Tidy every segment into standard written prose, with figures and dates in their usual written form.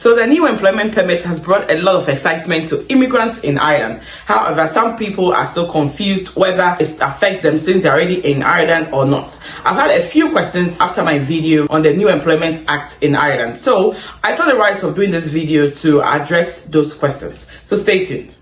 So the new employment permit has brought a lot of excitement to immigrants in Ireland. However, some people are still confused whether it affects them since they're already in Ireland or not. I've had a few questions after my video on the New Employment Act in Ireland. So I thought the right of doing this video to address those questions. So stay tuned.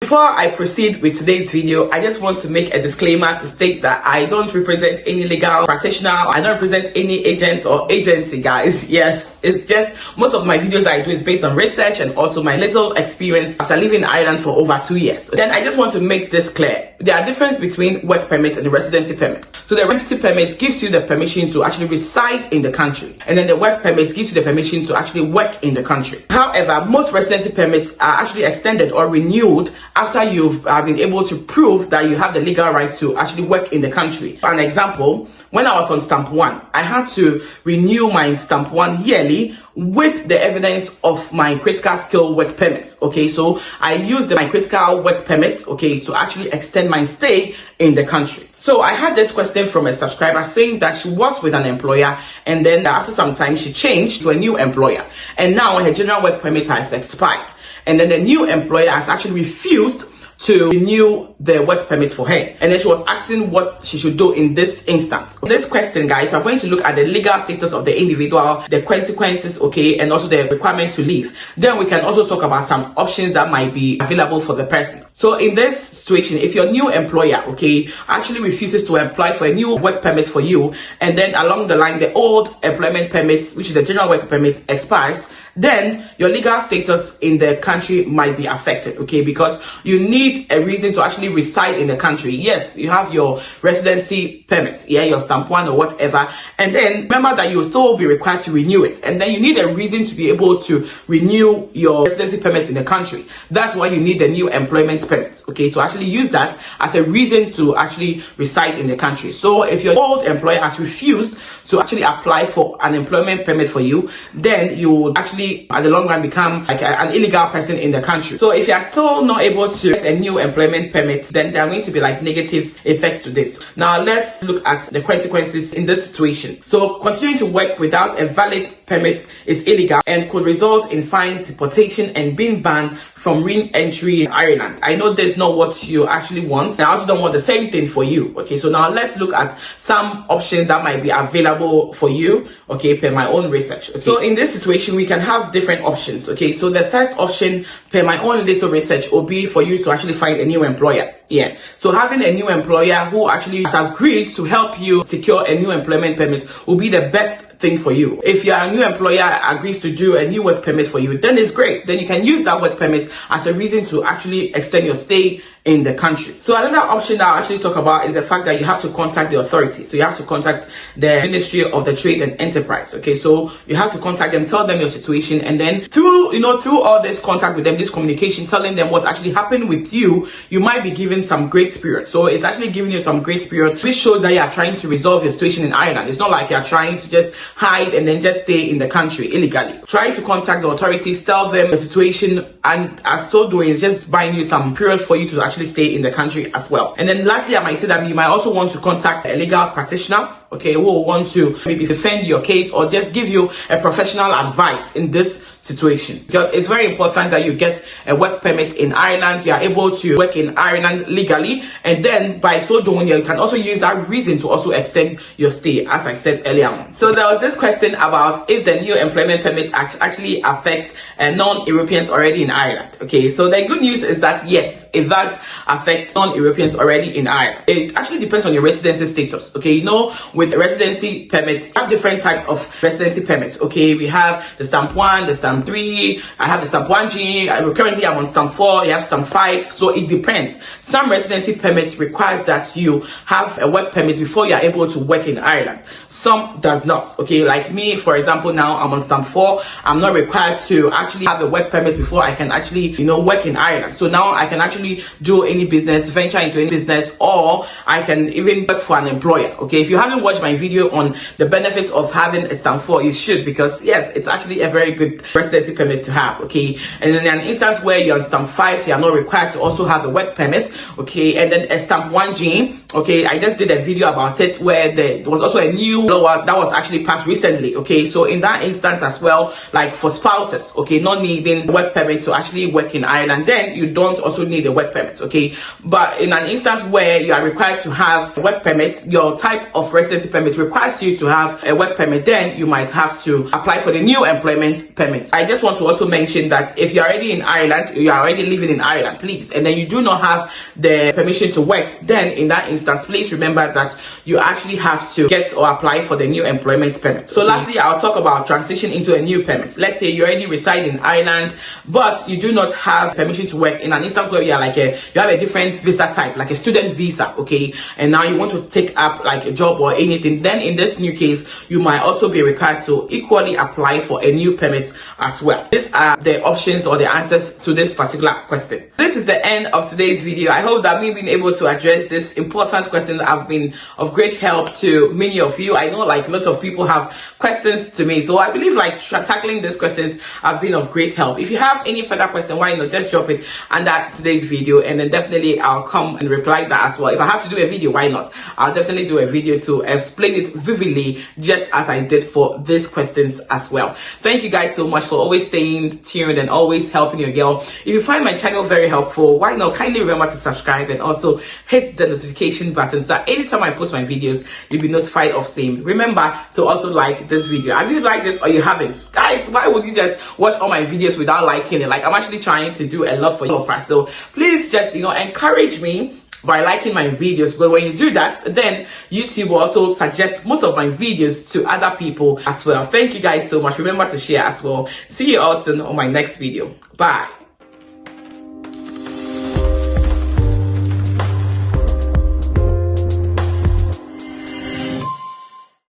Before I proceed with today's video, I just want to make a disclaimer to state that I don't represent any legal practitioner. I don't represent any agents or agency, guys. Yes, it's just most of my videos I do is based on research and also my little experience after living in Ireland for over 2 years. Then I just want to make this clear. There are differences between work permit and the residency permit. So the residency permit gives you the permission to actually reside in the country, and then the work permit gives you the permission to actually work in the country. However, most residency permits are actually extended or renewed after you've been able to prove that you have the legal right to actually work in the country. For an example, when I was on stamp 1, I had to renew my stamp 1 yearly with the evidence of my critical skill work permit. Okay, so I used my critical work permit, okay, to actually extend my stay in the country. So I had this question from a subscriber saying that she was with an employer, and then after some time she changed to a new employer, and now her general work permit has expired, and then the new employer has actually refused to renew the work permit for her, and then she was asking what she should do in this instance. This question, guys, we're going to look at the legal status of the individual, the consequences, okay, and also the requirement to leave. Then we can also talk about some options that might be available for the person. So in this situation, if your new employer, okay, actually refuses to apply for a new work permit for you, and then along the line the old employment permit, which is the general work permit, expires, then your legal status in the country might be affected, okay, because you need a reason to actually reside in the country. Yes, you have your residency permit, yeah, your stamp 1 or whatever, and then remember that you will still be required to renew it, and then you need a reason to be able to renew your residency permit in the country. That's why you need the new employment permit, okay, to actually use that as a reason to actually reside in the country. So if your old employer has refused to actually apply for an employment permit for you, then you would actually at the long run become like an illegal person in the country. So if you are still not able to get a new employment permit, then there are going to be like negative effects to this. Now let's look at the consequences in this situation. So continuing to work without a valid permit is illegal and could result in fines, deportation, and being banned from re-entry in Ireland. I know there's not what you actually want. I also don't want the same thing for you. Okay, so now let's look at some options that might be available for you, okay, per my own research. Okay. So in this situation, we can have different options. Okay, so the first option per my own little research will be for you to actually find a new employer. Yeah, so having a new employer who actually has agreed to help you secure a new employment permit will be the best thing for you. If your new employer agrees to do a new work permit for you, then it's great. Then you can use that work permit as a reason to actually extend your stay in the country. So another option that I'll actually talk about is the fact that you have to contact the authorities. So you have to contact the Ministry of the Trade and Enterprise. Okay, so you have to contact them, tell them your situation, and then through all this contact with them, this communication, telling them what's actually happened with you, you might be given some grace period. So it's actually giving you some grace period, which shows that you are trying to resolve your situation in Ireland. It's not like you're trying to just hide and then just stay in the country illegally. Try to contact the authorities, tell them the situation, and as so doing is just buying you some period for you to actually stay in the country as well. And then lastly, I might say that you might also want to contact a legal practitioner, okay, who will want to maybe defend your case or just give you a professional advice in this situation, because it's very important that you get a work permit in Ireland. You are able to work in Ireland legally, and then by so doing, you can also use that reason to also extend your stay, as I said earlier on. So there was this question about if the new Employment Permit Act actually affects non-Europeans already in Ireland. Okay, so the good news is that yes, it does affect non-Europeans already in Ireland. It actually depends on your residency status. Okay, you know, with residency permits, we have different types of residency permits. Okay, we have the stamp 1, the stamp 3, I have the stamp 1G, currently I'm on stamp 4, you have stamp 5, so it depends. Some residency permits requires that you have a work permit before you are able to work in Ireland. Some does not. Okay, like me, for example, now I'm on stamp 4, I'm not required to actually have a work permit before I can actually, work in Ireland. So now I can actually do any business, venture into any business, or I can even work for an employer. Okay, if you haven't watched my video on the benefits of having a stamp 4, you should, because yes, it's actually a very good residency permit to have. Okay, and in an instance where you're on stamp 5, you are not required to also have a work permit. Okay, and then a stamp 1G. Okay, I just did a video about it where there was also a new law that was actually passed recently. Okay, so in that instance as well, like for spouses, okay, not needing a work permit to actually work in Ireland, then you don't also need a work permit. Okay, but in an instance where you are required to have a work permit, your type of residency permit requires you to have a work permit, then you might have to apply for the new employment permit. I just want to also mention that if you're already in Ireland, you are already living in Ireland, please, and then you do not have the permission to work, then in that instance, please remember that you actually have to get or apply for the new employment permit. So lastly, I'll talk about transition into a new permit. Let's say you already reside in Ireland, but you do not have permission to work. In an instance where you are like you have a different visa type, like a student visa, okay, and now you want to take up like a job or anything, then in this new case, you might also be required to equally apply for a new permit as well. These are the options or the answers to this particular question. This is the end of today's video. I hope that me being able to address this important question have been of great help to many of you. I know like lots of people have questions to me, so I believe like tackling these questions have been of great help. If you have any further question, why not just drop it under today's video, and then definitely I'll come and reply that as well. If I have to do a video, why not? I'll definitely do a video to explain it vividly, just as I did for these questions as well. Thank you guys so much for always staying tuned and always helping your girl. If you find my channel very helpful, why not kindly remember to subscribe and also hit the notification button so that anytime I post my videos, you'll be notified of same. Remember to also like this video. Have you liked it or you haven't? Guys, why would you just watch all my videos without liking it? Like, I'm actually trying to do a lot for you of us, so please just encourage me by liking my videos. But when you do that, then YouTube will also suggest most of my videos to other people as well. Thank you guys so much. Remember to share as well. See you all soon on my next video. Bye.